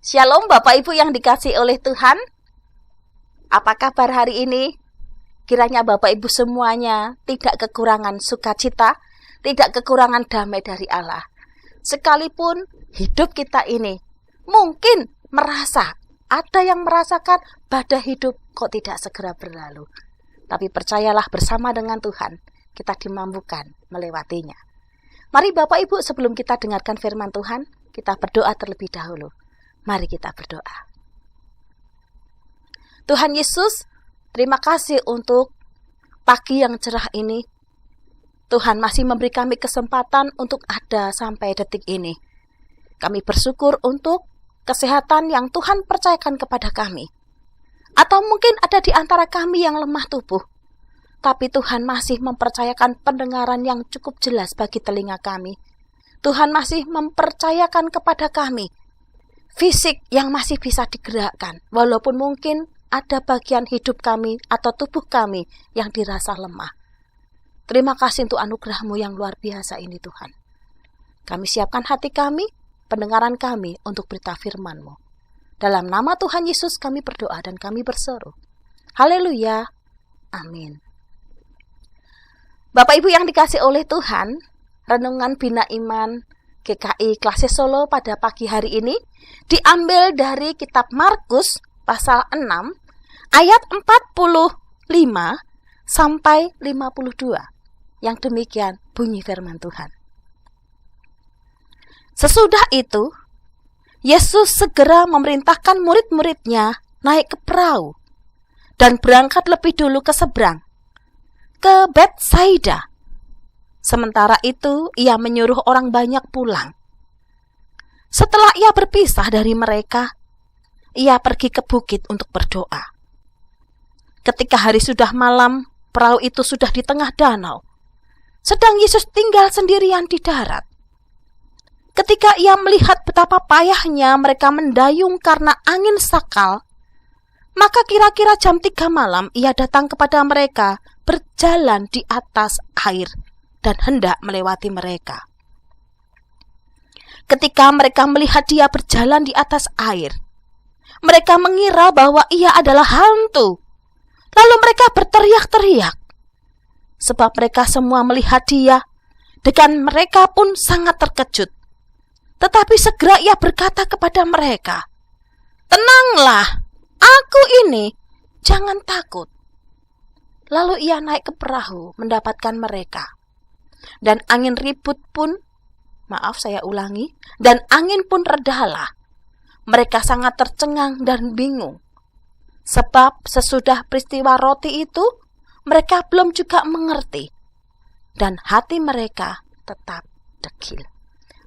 Shalom Bapak Ibu yang dikasihi oleh Tuhan. Apa kabar hari ini? Kiranya Bapak Ibu semuanya tidak kekurangan sukacita, tidak kekurangan damai dari Allah. Sekalipun hidup kita ini mungkin ada yang merasakan badai hidup kok tidak segera berlalu. Tapi percayalah, bersama dengan Tuhan kita dimampukan melewatinya. Mari Bapak Ibu, sebelum kita dengarkan firman Tuhan, kita berdoa terlebih dahulu. Mari kita berdoa. Tuhan Yesus, terima kasih untuk pagi yang cerah ini. Tuhan masih memberi kami kesempatan untuk ada sampai detik ini. Kami bersyukur untuk kesehatan yang Tuhan percayakan kepada kami. Atau mungkin ada di antara kami yang lemah tubuh, tapi Tuhan masih mempercayakan pendengaran yang cukup jelas bagi telinga kami. Tuhan masih mempercayakan kepada kami fisik yang masih bisa digerakkan, walaupun mungkin ada bagian hidup kami atau tubuh kami yang dirasa lemah. Terima kasih untuk anugerah-Mu yang luar biasa ini Tuhan. Kami siapkan hati kami, pendengaran kami untuk berita firman-Mu. Dalam nama Tuhan Yesus kami berdoa dan kami berseru. Haleluya. Amin. Bapak Ibu yang dikasihi oleh Tuhan, Renungan Bina Iman GKI Klasis Solo pada pagi hari ini diambil dari kitab Markus pasal 6 ayat 45 sampai 52. Yang demikian bunyi firman Tuhan. Sesudah itu, Yesus segera memerintahkan murid-muridnya naik ke perahu dan berangkat lebih dulu ke seberang, ke Betsaida. Sementara itu, ia menyuruh orang banyak pulang. Setelah ia berpisah dari mereka, ia pergi ke bukit untuk berdoa. Ketika hari sudah malam, perahu itu sudah di tengah danau, sedang Yesus tinggal sendirian di darat. Ketika ia melihat betapa payahnya mereka mendayung karena angin sakal, maka kira-kira jam 3 malam ia datang kepada mereka berjalan di atas air dan hendak melewati mereka. Ketika mereka melihat dia berjalan di atas air, mereka mengira bahwa ia adalah hantu. Lalu mereka berteriak-teriak, sebab mereka semua melihat dia, dan mereka pun sangat terkejut. Tetapi segera ia berkata kepada mereka, "Tenanglah, aku ini, jangan takut." Lalu ia naik ke perahu mendapatkan mereka. Dan angin pun redalah. Mereka sangat tercengang dan bingung. Sebab sesudah peristiwa roti itu, mereka belum juga mengerti. Dan hati mereka tetap degil.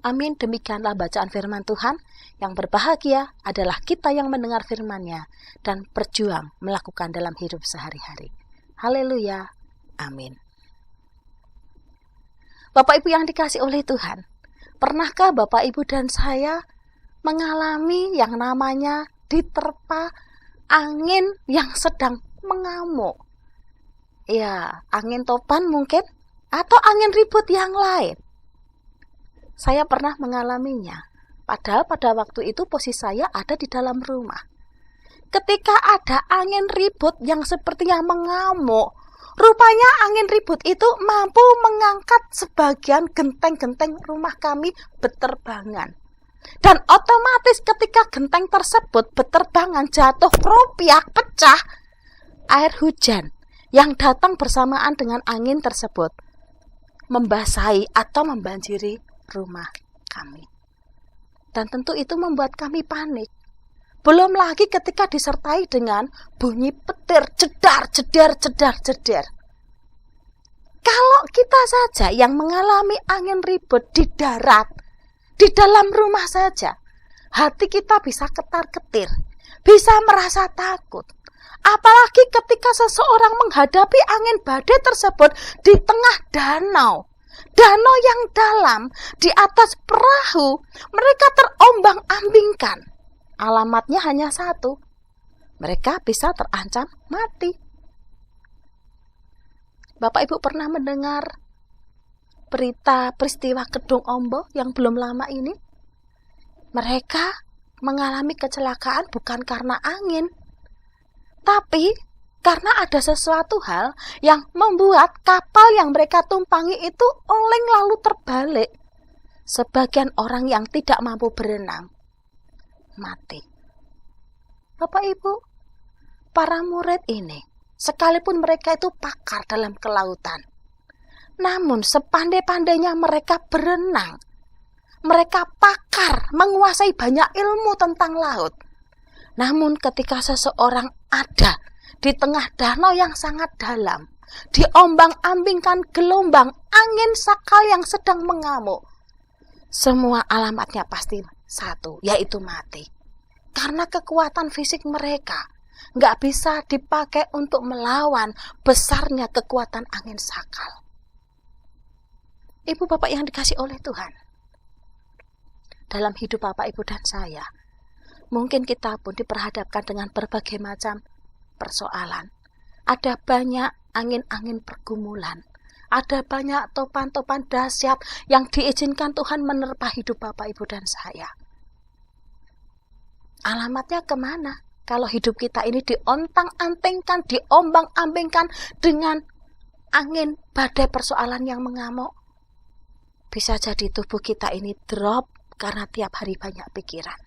Amin, demikianlah bacaan firman Tuhan. Yang berbahagia adalah kita yang mendengar firman-Nya dan berjuang melakukan dalam hidup sehari-hari. Haleluya, amin. Bapak Ibu yang dikasihi oleh Tuhan, pernahkah Bapak Ibu dan saya mengalami yang namanya diterpa angin yang sedang mengamuk? Ya, angin topan mungkin, atau angin ribut yang lain. Saya pernah mengalaminya, padahal pada waktu itu posisi saya ada di dalam rumah. Ketika ada angin ribut yang sepertinya mengamuk, rupanya angin ribut itu mampu mengangkat sebagian genteng-genteng rumah kami beterbangan. Dan otomatis ketika genteng tersebut beterbangan, jatuh, kropiak, pecah, air hujan yang datang bersamaan dengan angin tersebut membasahi atau membanjiri rumah kami. Dan tentu itu membuat kami panik. Belum lagi ketika disertai dengan bunyi petir, jedar, jedar, jedar, jedar. Kalau kita saja yang mengalami angin ribut di darat, di dalam rumah saja, hati kita bisa ketar-ketir, bisa merasa takut. Apalagi ketika seseorang menghadapi angin badai tersebut di tengah danau. Danau yang dalam, di atas perahu, mereka terombang-ambingkan. Alamatnya hanya satu, mereka bisa terancam mati. Bapak Ibu pernah mendengar berita peristiwa Kedung Ombo yang belum lama ini? Mereka mengalami kecelakaan bukan karena angin, tapi karena ada sesuatu hal yang membuat kapal yang mereka tumpangi itu oleng lalu terbalik. Sebagian orang yang tidak mampu berenang mati. Bapak Ibu, para murid ini, sekalipun mereka itu pakar dalam kelautan, namun sepandai-pandainya mereka berenang, mereka pakar, menguasai banyak ilmu tentang laut. Namun ketika seseorang ada di tengah danau yang sangat dalam, diombang-ambingkan gelombang angin sakal yang sedang mengamuk, semua alamatnya pasti satu, yaitu mati. Karena kekuatan fisik mereka nggak bisa dipakai untuk melawan besarnya kekuatan angin sakal. Ibu bapak yang dikasih oleh Tuhan, dalam hidup bapak ibu dan saya, mungkin kita pun diperhadapkan dengan berbagai macam persoalan. Ada banyak angin-angin pergumulan. Ada banyak topan-topan dahsyat yang diizinkan Tuhan menerpa hidup bapak ibu dan saya. Alamatnya kemana? Kalau hidup kita ini diontang-antingkan, diombang-ambingkan dengan angin badai persoalan yang mengamuk, bisa jadi tubuh kita ini drop karena tiap hari banyak pikiran.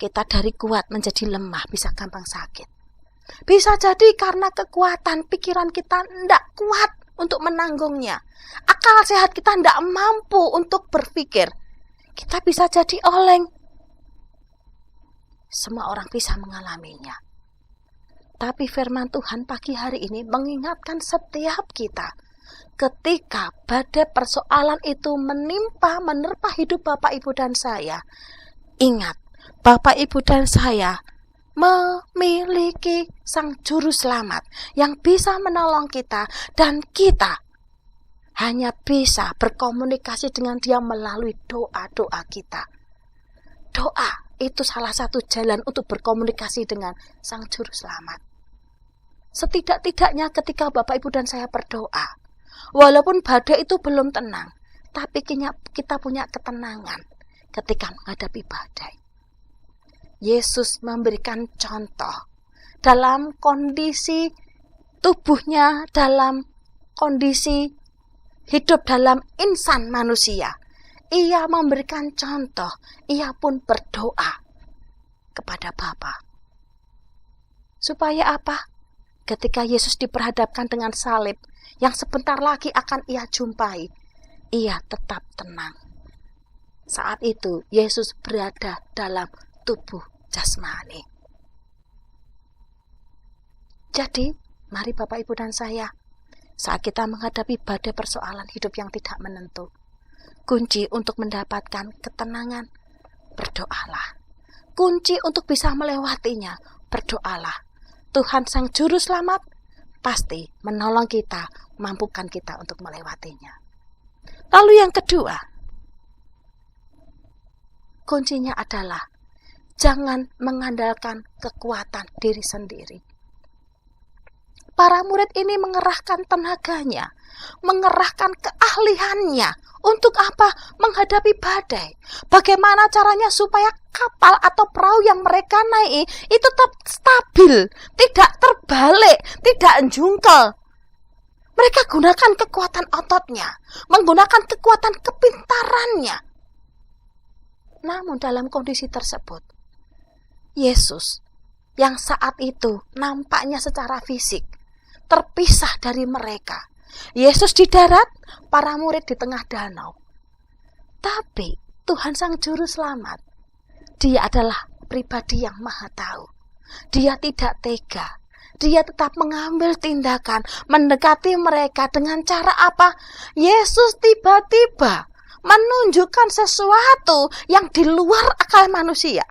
Kita dari kuat menjadi lemah, bisa gampang sakit. Bisa jadi karena kekuatan pikiran kita tidak kuat untuk menanggungnya. Akal sehat kita tidak mampu untuk berpikir. Kita bisa jadi oleng. Semua orang bisa mengalaminya. Tapi firman Tuhan pagi hari ini mengingatkan setiap kita, ketika badai persoalan itu menerpa hidup Bapak Ibu dan saya, ingat, Bapak Ibu dan saya memiliki Sang Juru Selamat yang bisa menolong kita, dan kita hanya bisa berkomunikasi dengan Dia melalui doa-doa kita. Doa itu salah satu jalan untuk berkomunikasi dengan Sang Juru Selamat. Setidak-tidaknya ketika Bapak Ibu dan saya berdoa, walaupun badai itu belum tenang, tapi kita punya ketenangan ketika menghadapi badai. Yesus memberikan contoh dalam kondisi tubuhnya, dalam kondisi hidup dalam insan manusia. Ia memberikan contoh, ia pun berdoa kepada Bapa. Supaya apa? Ketika Yesus diperhadapkan dengan salib yang sebentar lagi akan ia jumpai, ia tetap tenang. Saat itu Yesus berada dalam tubuh jasmani. Jadi, mari Bapak Ibu dan saya, saat kita menghadapi badai persoalan hidup yang tidak menentu, kunci untuk mendapatkan ketenangan, berdoalah. Kunci untuk bisa melewatinya, berdoalah. Tuhan Sang Juru Selamat pasti menolong kita, mampukan kita untuk melewatinya. Lalu yang kedua, kuncinya adalah jangan mengandalkan kekuatan diri sendiri. Para murid ini mengerahkan tenaganya, mengerahkan keahliannya untuk apa? Menghadapi badai. Bagaimana caranya supaya kapal atau perahu yang mereka naiki itu tetap stabil, tidak terbalik, tidak jungkel. Mereka gunakan kekuatan ototnya, menggunakan kekuatan kepintarannya. Namun dalam kondisi tersebut, Yesus yang saat itu nampaknya secara fisik terpisah dari mereka. Yesus di darat, para murid di tengah danau. Tapi Tuhan Sang Juru Selamat, Dia adalah pribadi yang maha tahu. Dia tidak tega. Dia tetap mengambil tindakan, mendekati mereka dengan cara apa? Yesus tiba-tiba menunjukkan sesuatu yang di luar akal manusia.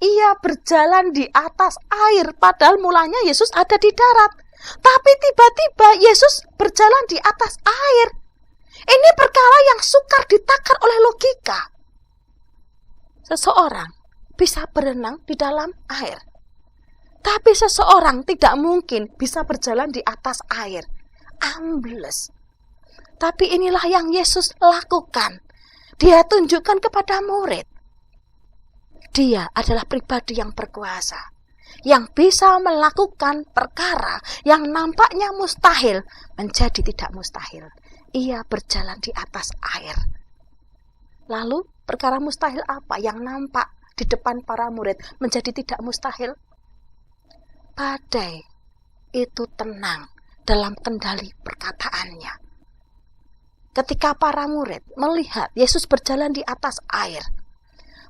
Ia berjalan di atas air, padahal mulanya Yesus ada di darat. Tapi tiba-tiba Yesus berjalan di atas air. Ini perkara yang sukar ditakar oleh logika. Seseorang bisa berenang di dalam air, tapi seseorang tidak mungkin bisa berjalan di atas air. Ambles. Tapi inilah yang Yesus lakukan. Dia tunjukkan kepada murid. Dia adalah pribadi yang berkuasa, yang bisa melakukan perkara yang nampaknya mustahil menjadi tidak mustahil. Ia berjalan di atas air. Lalu perkara mustahil apa yang nampak di depan para murid menjadi tidak mustahil? Badai itu tenang dalam kendali perkataannya. Ketika para murid melihat Yesus berjalan di atas air,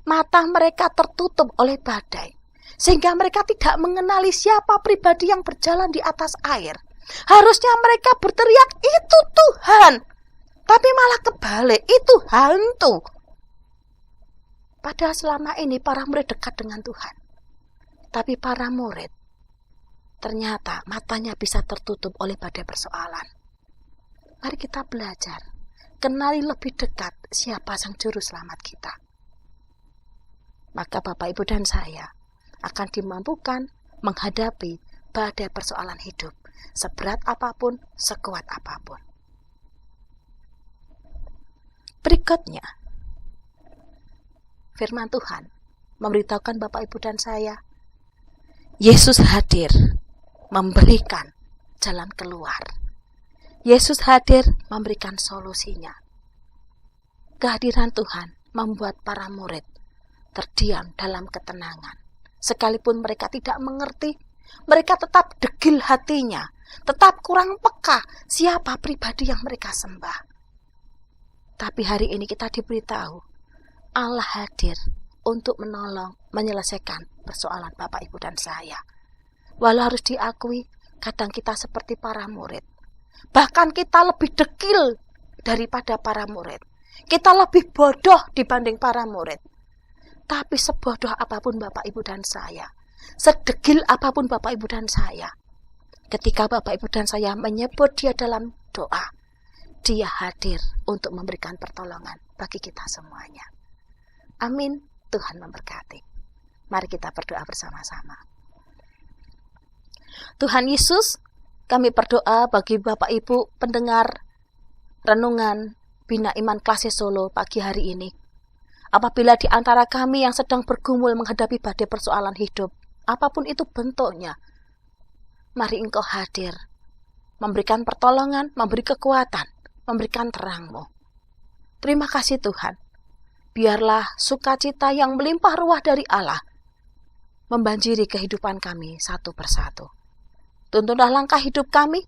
mata mereka tertutup oleh badai, sehingga mereka tidak mengenali siapa pribadi yang berjalan di atas air. Harusnya mereka berteriak, "Itu Tuhan!" Tapi malah kebalik, itu hantu. Padahal selama ini para murid dekat dengan Tuhan. Tapi para murid ternyata matanya bisa tertutup oleh badai persoalan. Mari kita belajar, kenali lebih dekat siapa sang juru selamat kita. Maka Bapak, Ibu, dan saya akan dimampukan menghadapi badai persoalan hidup, seberat apapun, sekuat apapun. Berikutnya, firman Tuhan memberitahukan Bapak, Ibu, dan saya, Yesus hadir memberikan jalan keluar. Yesus hadir memberikan solusinya. Kehadiran Tuhan membuat para murid terdiam dalam ketenangan. Sekalipun mereka tidak mengerti, mereka tetap degil hatinya, tetap kurang peka siapa pribadi yang mereka sembah. Tapi hari ini kita diberitahu, Allah hadir untuk menolong, menyelesaikan persoalan Bapak, Ibu, dan saya. Walau harus diakui, kadang kita seperti para murid. Bahkan kita lebih dekil daripada para murid. Kita lebih bodoh dibanding para murid. Tapi sebodoh apapun Bapak, Ibu, dan saya, sedegil apapun Bapak, Ibu, dan saya, ketika Bapak, Ibu, dan saya menyebut Dia dalam doa, Dia hadir untuk memberikan pertolongan bagi kita semuanya. Amin. Tuhan memberkati. Mari kita berdoa bersama-sama. Tuhan Yesus, kami berdoa bagi Bapak Ibu pendengar renungan Bina Iman Klase Solo pagi hari ini. Apabila di antara kami yang sedang bergumul menghadapi badai persoalan hidup, apapun itu bentuknya, mari Engkau hadir, memberikan pertolongan, memberi kekuatan, memberikan terang-Mu. Terima kasih Tuhan. Biarlah sukacita yang melimpah ruah dari Allah membanjiri kehidupan kami satu persatu. Tuntunlah langkah hidup kami,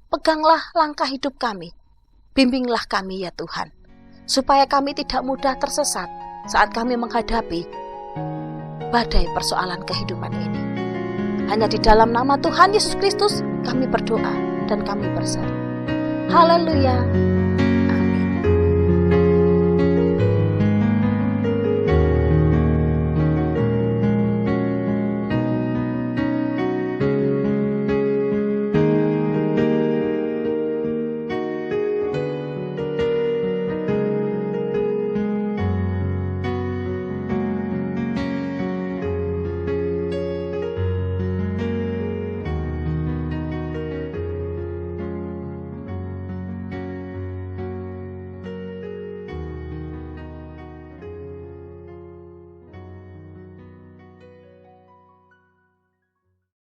peganglah langkah hidup kami, bimbinglah kami ya Tuhan, supaya kami tidak mudah tersesat saat kami menghadapi badai persoalan kehidupan ini. Hanya di dalam nama Tuhan Yesus Kristus kami berdoa dan kami berseru. Haleluya.